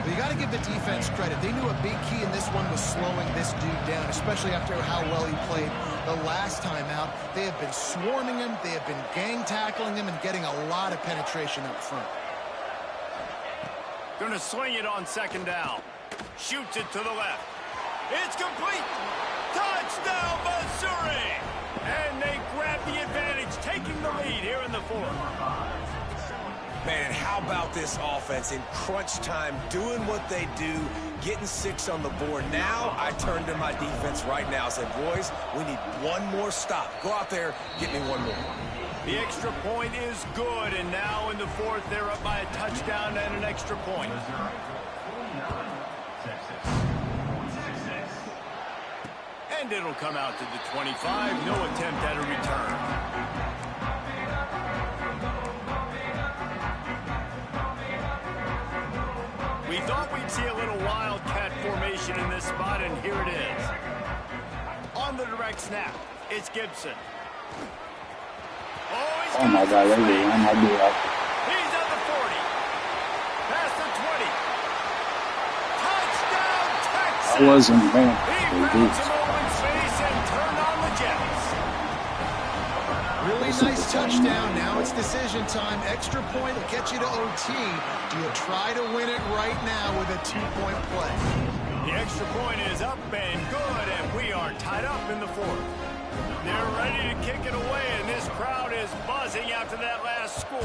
Well, you got to give the defense credit. They knew a big key in this one was slowing this dude down, especially after how well he played the last time out. They have been swarming him. They have been gang tackling him and getting a lot of penetration up front. Going to swing it on second down. Shoots it to the left. It's complete. Touchdown, Missouri! And they grab the advantage, taking the lead here in the fourth. Man, and how about this offense in crunch time, doing what they do, getting 6 on the board. Now I turn to my defense right now and say, boys, we need one more stop. Go out there, get me one more. The extra point is good, and now in the fourth, they're up by a touchdown and an extra point. And it'll come out to the 25. No attempt at a return. We thought we'd see a little wildcat formation in this spot, and here it is. On On the direct snap, it's Gibson. Oh my God, they did. I'm not doing that. He's at the 40. Past the 20. Touchdown, Texas! I wasn't, man. He found some open space and turned on the Jets. Really nice touchdown. Now it's decision time. Extra point will get you to OT. Do you try to win it right now with a 2-point play? The extra point is up and good, and we are tied up in the fourth. They're ready to kick it away, and this crowd is buzzing after that last score.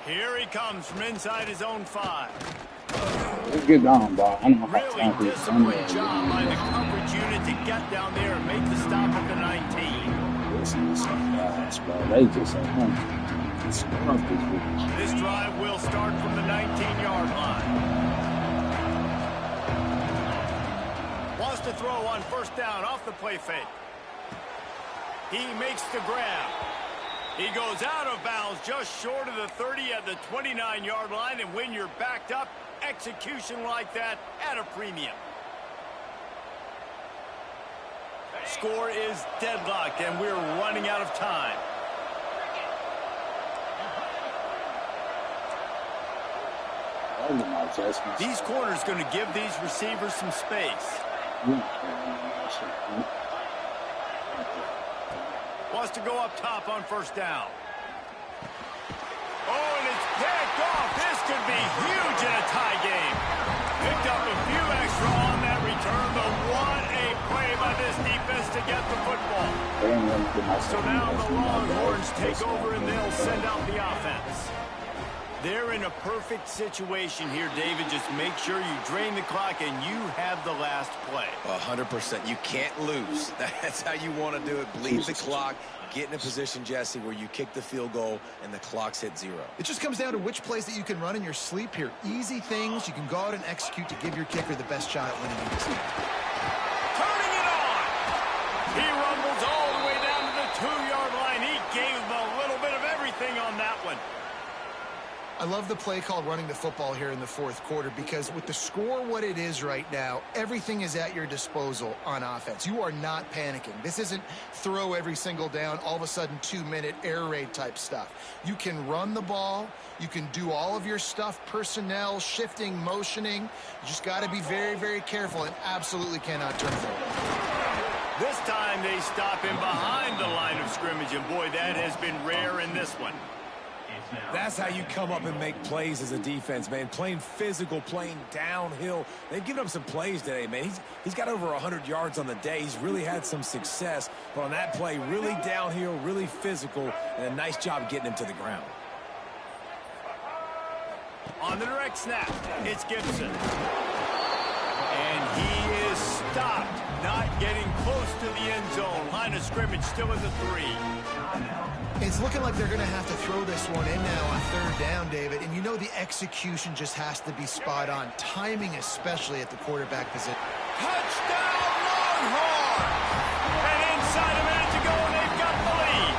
Here he comes from inside his own 5. Let's get down, bro. I don't know how Really to disciplined job by the coverage unit to get down there and make the stop at the 19. listen to some guys, bro. They just at home. This drive will start from the 19-yard line. Wants to throw on first down off the play fake. He makes the grab. He goes out of bounds just short of the 30 at the 29-yard line, and when you're backed up, execution like that at a premium. Score is deadlocked, and we're running out of time. These corners going to give these receivers some space. Wants to go up top on first down. Oh, and it's picked off. This could be huge in a tie game. Picked up a few extra on that return, but what a play by this defense to get the football. So now the Longhorns take over and they'll send out the offense. They're in a perfect situation here, David. Just make sure you drain the clock and you have the last play. 100%. You can't lose. That's how you want to do it. Bleed the clock. Get in a position, Jesse, where you kick the field goal and the clock's hit 0. It just comes down to which plays that you can run in your sleep here. Easy things you can go out and execute to give your kicker the best shot at winning the team. Turning it on. He rumbles all the way down to the 2-yard line. He gave him a little bit of everything on that one. I love the play called running the football here in the fourth quarter because with the score what it is right now, everything is at your disposal on offense. You are not panicking. This isn't throw every single down, all of a sudden 2-minute air raid type stuff. You can run the ball. You can do all of your stuff, personnel, shifting, motioning. You just got to be very, very careful and absolutely cannot turn forward. This time they stop him behind the line of scrimmage, and boy, that has been rare in this one. That's how you come up and make plays as a defense, man. Playing physical, playing downhill. They've given up some plays today, man. He's got over 100 yards on the day. He's really had some success. But on that play, really downhill, really physical, and a nice job getting him to the ground. On the direct snap, it's Gibson. And he is stopped, not getting close to the end zone. Line of scrimmage still at the 3. It's looking like they're going to have to throw this one in now on third down, David. And you know the execution just has to be spot on. Timing especially at the quarterback position. Touchdown, Longhorns! And inside a minute to go, and they've got the lead.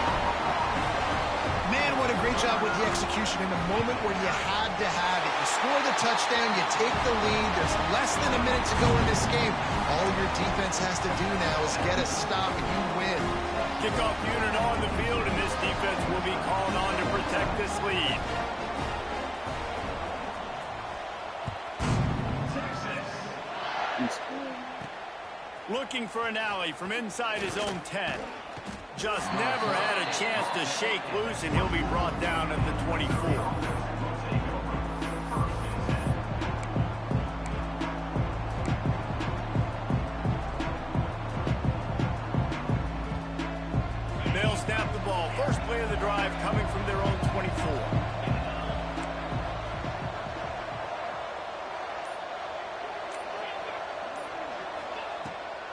Man, what a great job with the execution in a moment where you had to have it. You score the touchdown, you take the lead. There's less than a minute to go in this game. All your defense has to do now is get a stop and you win. Kickoff unit on the field, and this defense will be called on to protect this lead. Looking for an alley from inside his own 10. Just never had a chance to shake loose, and he'll be brought down at the 24. They'll snap the ball. First play of the drive coming from their own 24.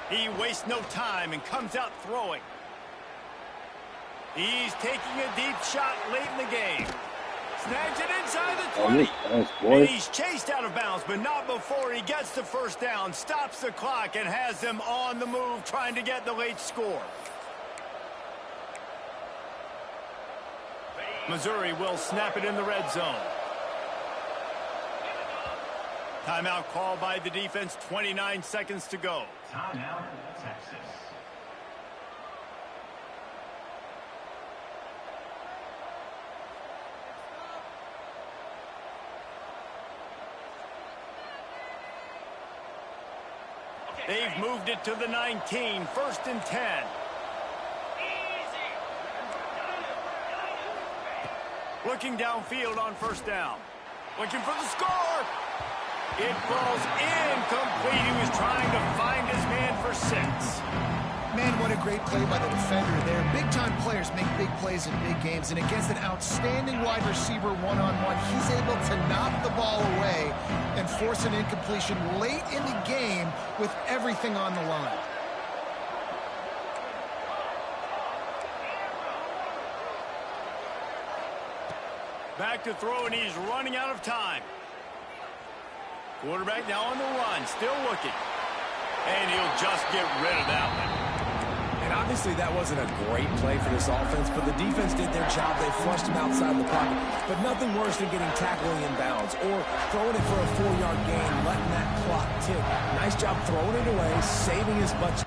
He wastes no time and comes out throwing. He's taking a deep shot late in the game. Snags it inside the 20. And he's chased out of bounds, but not before he gets the first down, stops the clock, and has them on the move trying to get the late score. Missouri will snap it in the red zone. Timeout called by the defense, 29 seconds to go. Timeout, Texas. They've moved it to the 19, 1st and 10. Looking downfield on 1st down. Looking for the score. It falls incomplete. He was trying to find his man for 6. Man, what a great play by the defender there. Big-time players make big plays in big games, and against an outstanding wide receiver one-on-one, he's able to knock the ball away and force an incompletion late in the game with everything on the line. Back to throw, and he's running out of time. Quarterback now on the run, still looking. And he'll just get rid of that one. And obviously that wasn't a great play for this offense, but the defense did their job. They flushed him outside the pocket. But nothing worse than getting tackled in bounds or throwing it for a 4-yard gain, letting that clock tick. Nice job throwing it away, saving as much.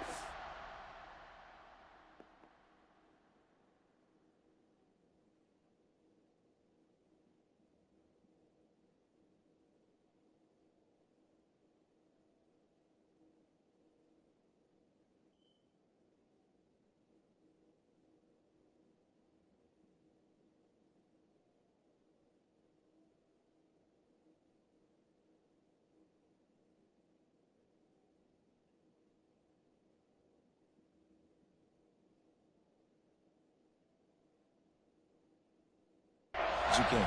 You can.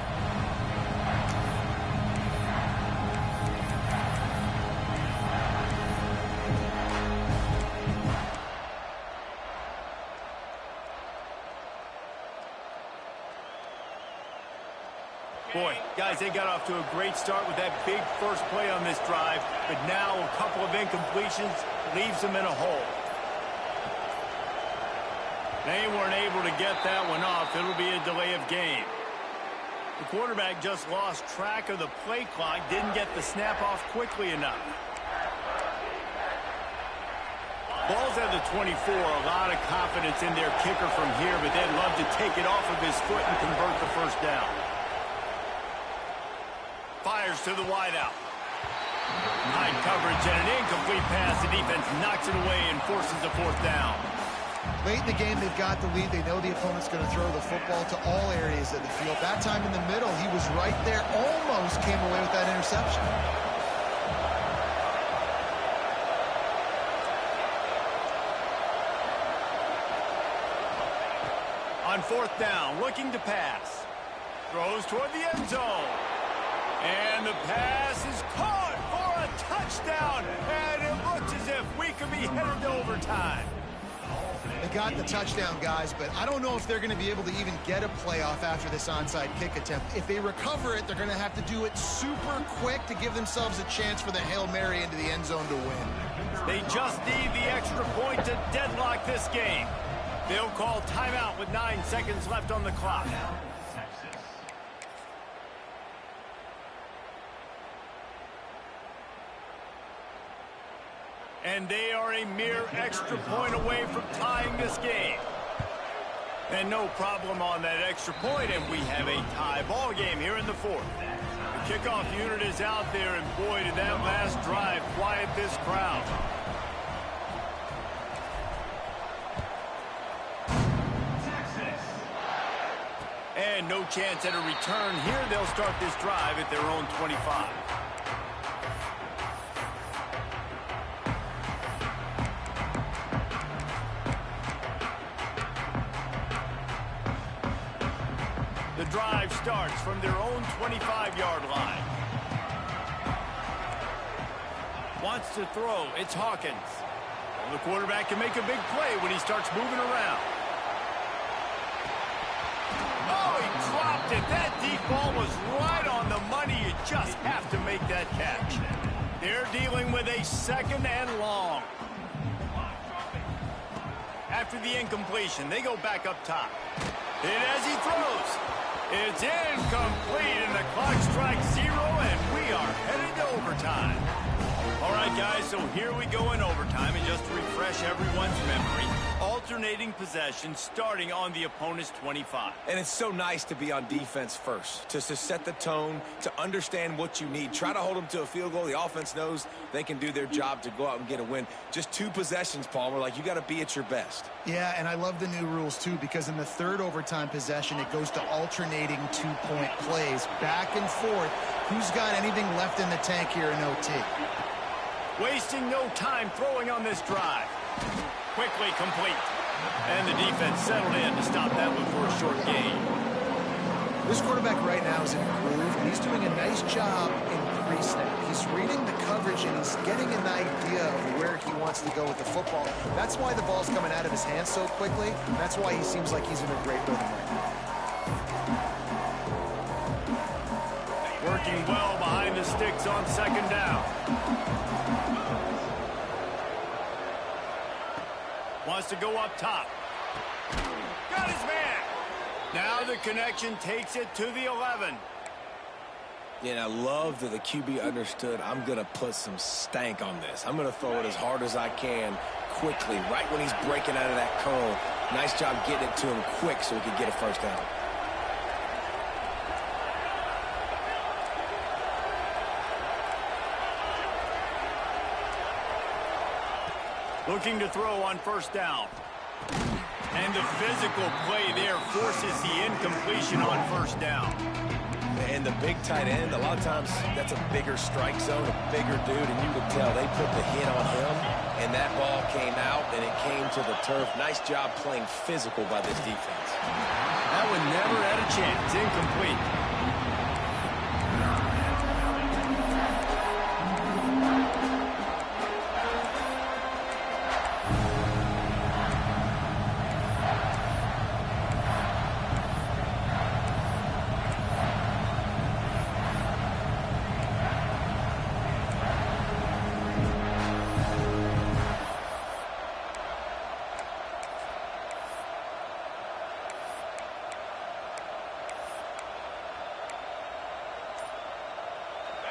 Boy, guys, they got off to a great start with that big first play on this drive, but now a couple of incompletions leaves them in a hole. They weren't able to get that one off. It'll be a delay of game. The quarterback just lost track of the play clock, didn't get the snap off quickly enough. Ball's at the 24, a lot of confidence in their kicker from here, but they'd love to take it off of his foot and convert the 1st down. Fires to the wideout. High coverage and an incomplete pass. The defense knocks it away and forces the 4th down. Late in the game, they've got the lead. They know the opponent's going to throw the football to all areas of the field. That time in the middle, he was right there. Almost came away with that interception. On 4th down, looking to pass. Throws toward the end zone. And the pass is caught for a touchdown. And it looks as if we could be headed to overtime. They got the touchdown, guys, but I don't know if they're going to be able to even get a playoff after this onside kick attempt. If they recover it, they're going to have to do it super quick to give themselves a chance for the Hail Mary into the end zone to win. They just need the extra point to deadlock this game. They'll call timeout with 9 seconds left on the clock. And they are a mere extra point away from tying this game. And no problem on that extra point, and we have a tie ball game here in the 4th. The kickoff unit is out there, and boy, did that last drive quiet this crowd. And no chance at a return here. They'll start this drive at their own 25. The drive starts from their own 25-yard line. Wants to throw. It's Hawkins. Well, the quarterback can make a big play when he starts moving around. Oh, he dropped it. That deep ball was right on the money. You just have to make that catch. They're dealing with a 2nd and long. After the incompletion, they go back up top. And as he throws, it's incomplete, and the clock strikes 0, and we are headed to overtime. All right, guys, so here we go in overtime, and just to refresh everyone's memory, alternating possession starting on the opponent's 25. And it's so nice to be on defense first, to set the tone, to understand what you need. Try to hold them to a field goal. The offense knows they can do their job to go out and get a win. Just 2 possessions, Palmer, like you got to be at your best. Yeah, and I love the new rules, too, because in the third overtime possession, it goes to alternating 2-point plays, back and forth. Who's got anything left in the tank here in OT? Wasting no time throwing on this drive. Quickly complete. And the defense settled in to stop that one for a short gain. This quarterback right now is in a groove, and he's doing a nice job in pre-snap. He's reading the coverage, and he's getting an idea of where he wants to go with the football. That's why the ball's coming out of his hands so quickly. That's why he seems like he's in a great rhythm right now. Working well behind the sticks on second down. Wants to go up top. Got his man. Now the connection takes it to the 11. Yeah, and I love that the QB understood I'm going to put some stank on this. I'm going to throw it as hard as I can quickly, right when he's breaking out of that cone. Nice job getting it to him quick so he could get a first down. Looking to throw on first down. And the physical play there forces the incompletion on first down. And the big tight end, a lot of times that's a bigger strike zone, a bigger dude, and you could tell they put the hit on him, and that ball came out, and it came to the turf. Nice job playing physical by this defense. That one never had a chance. Incomplete.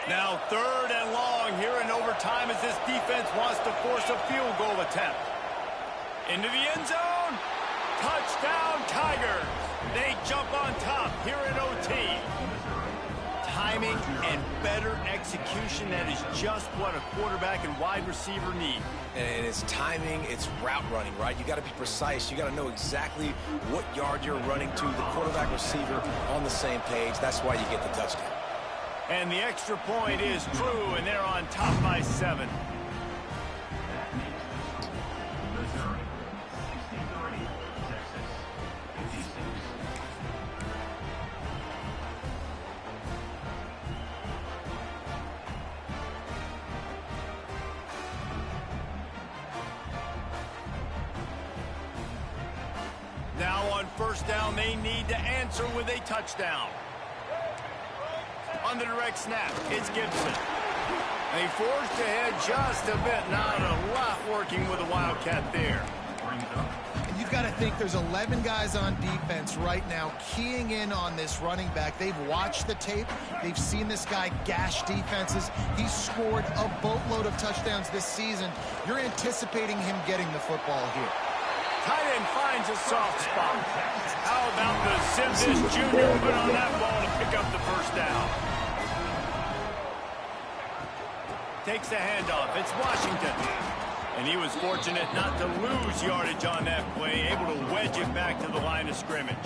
Now 3rd and long here in overtime as this defense wants to force a field goal attempt. Into the end zone. Touchdown, Tigers. They jump on top here in OT. Timing and better execution, that is just what a quarterback and wide receiver need. And it's timing, it's route running, right? You got to be precise. You got to know exactly what yard you're running to. The quarterback receiver on the same page. That's why you get the touchdown. And the extra point is true, and they're on top by 7. Now on first down, they need to answer with a touchdown. On the direct snap, it's Gibson. They forced ahead just a bit. Not a lot working with the Wildcat there. And you've got to think there's 11 guys on defense right now keying in on this running back. They've watched the tape. They've seen this guy gash defenses. He's scored a boatload of touchdowns this season. You're anticipating him getting the football here. Tight end finds a soft spot. How about the Simsis Jr. put on that ball to pick up the first down? Takes the handoff. It's Washington. And he was fortunate not to lose yardage on that play, able to wedge it back to the line of scrimmage.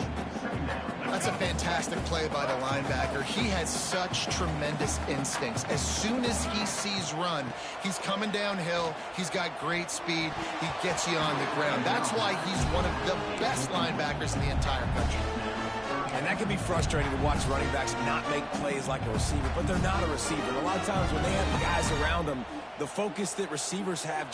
That's a fantastic play by the linebacker. He has such tremendous instincts. As soon as he sees run, he's coming downhill. He's got great speed. He gets you on the ground. That's why he's one of the best linebackers in the entire country. And that can be frustrating to watch running backs not make plays like a receiver, but they're not a receiver. And a lot of times when they have guys around them, the focus that receivers have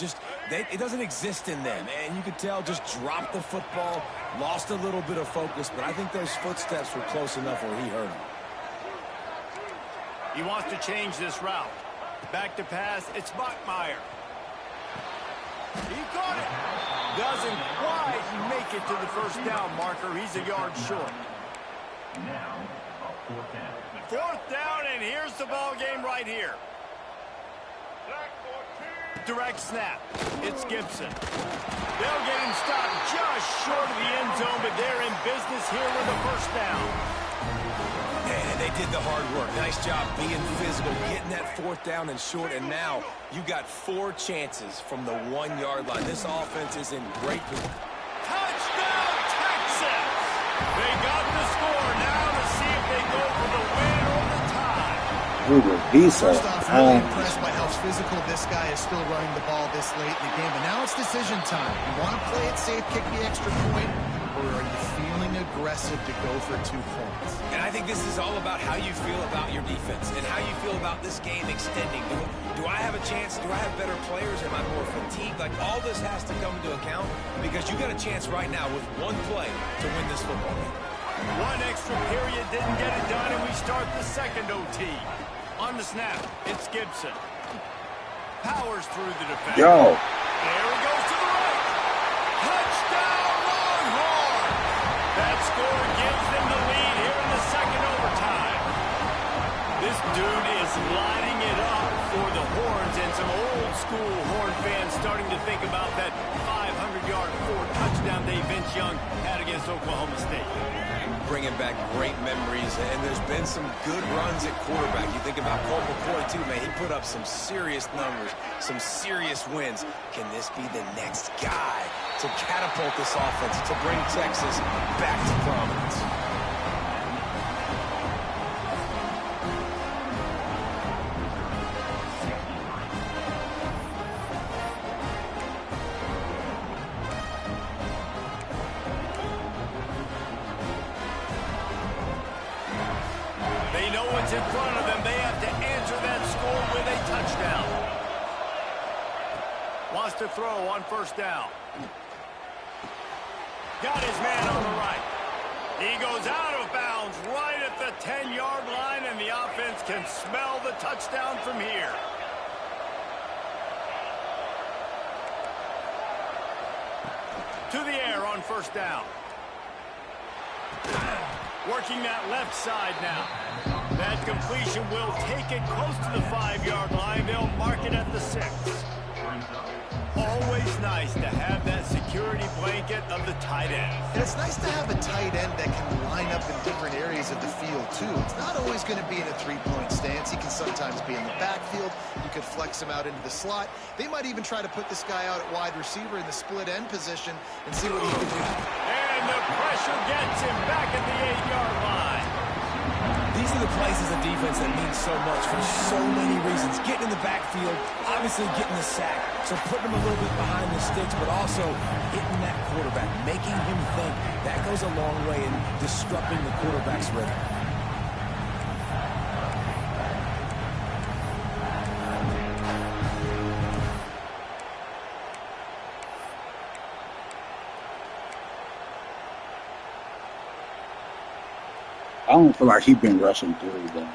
it doesn't exist in them. And you could tell just dropped the football, lost a little bit of focus, but I think those footsteps were close enough where he heard them. He wants to change this route. Back to pass, it's Bachmeier. He caught it. Doesn't quite make it to the first down marker. He's a yard short. Fourth down, and here's the ball game right here. Direct snap. It's Gibson. They'll get him stopped just short of the end zone, but they're in business here with a first down. And they did the hard work. Nice job being physical, getting that fourth down and short, and now you got 4 chances from the 1-yard line. This offense is in great position. Touchdown, Texas! They got the score now to see if they go for the win or the tie. First off, really impressed by how physical this guy is still running the ball this late in the game. But now it's decision time. You want to play it safe, kick the extra point, or are you feeling aggressive to go for 2 points? And I think this is all about how you feel about your defense and how you feel about this game extending. Do I have a chance? Do I have better players? Am I more fatigued? Like, all this has to come into account because you got a chance right now with 1 play to win this football game. 1 extra period didn't get it done, and we start the second OT. On the snap, it's Gibson. Powers through the defense. Yo. There he goes to the right. Touchdown, Longhorn! That score gives them the lead here in the second overtime. This dude is lining it up for the Horns, and some old-school Horn fans starting to think about that 500-yard 4-touchdown day Vince Young had against Oklahoma State. Bringing back great memories, and there's been some good runs at quarterback. You think about Colt McCoy, too, man. He put up some serious numbers, some serious wins. Can this be the next guy to catapult this offense, to bring Texas back to prominence? In front of them, they have to answer that score with a touchdown. Wants to throw on first down. Got his man on the right. He goes out of bounds right at the 10-yard line, and the offense can smell the touchdown from here. To the air on first down. Working that left side now. That completion will take it close to the 5-yard line. They'll mark it at the 6. Always nice to have that security blanket of the tight end. And it's nice to have a tight end that can line up in different areas of the field, too. It's not always going to be in a 3-point stance. He can sometimes be in the backfield. You could flex him out into the slot. They might even try to put this guy out at wide receiver in the split end position and see what he can do. And the pressure gets him back at the 8-yard line. These are the plays as a defense that mean so much for so many reasons. Getting in the backfield, obviously getting the sack, so putting him a little bit behind the sticks, but also hitting that quarterback, making him think. That goes a long way in disrupting the quarterback's rhythm. I don't feel like he's been rushing through them.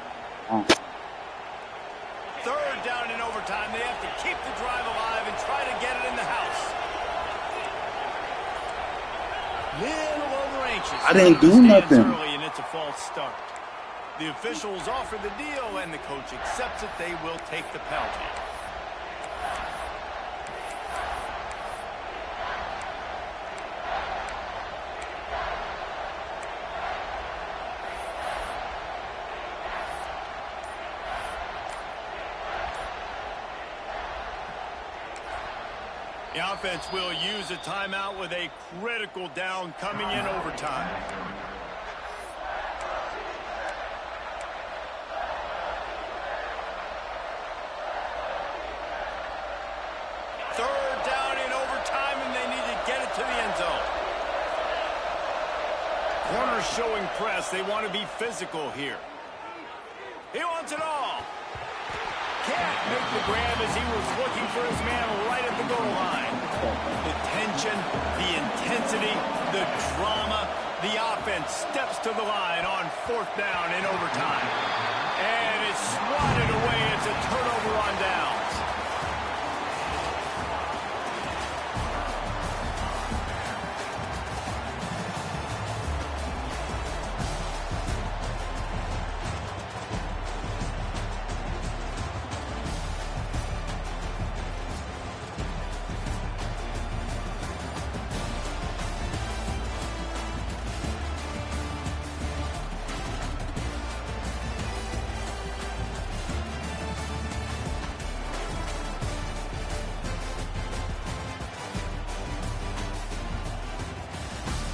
Third down in overtime. They have to keep the drive alive and try to get it in the house. Little over anxious. I didn't do nothing. Early, and it's a false start. The officials offer the deal, and the coach accepts it. They will take the penalty. The offense will use a timeout with a critical down coming in overtime. Third down in overtime, and they need to get it to the end zone. Corners showing press. They want to be physical here. He wants it all. Can't make the grab as he was looking for his man right at the goal line. The tension, the intensity, the drama, the offense steps to the line on fourth down in overtime. And it's swatted away. It's a turnover.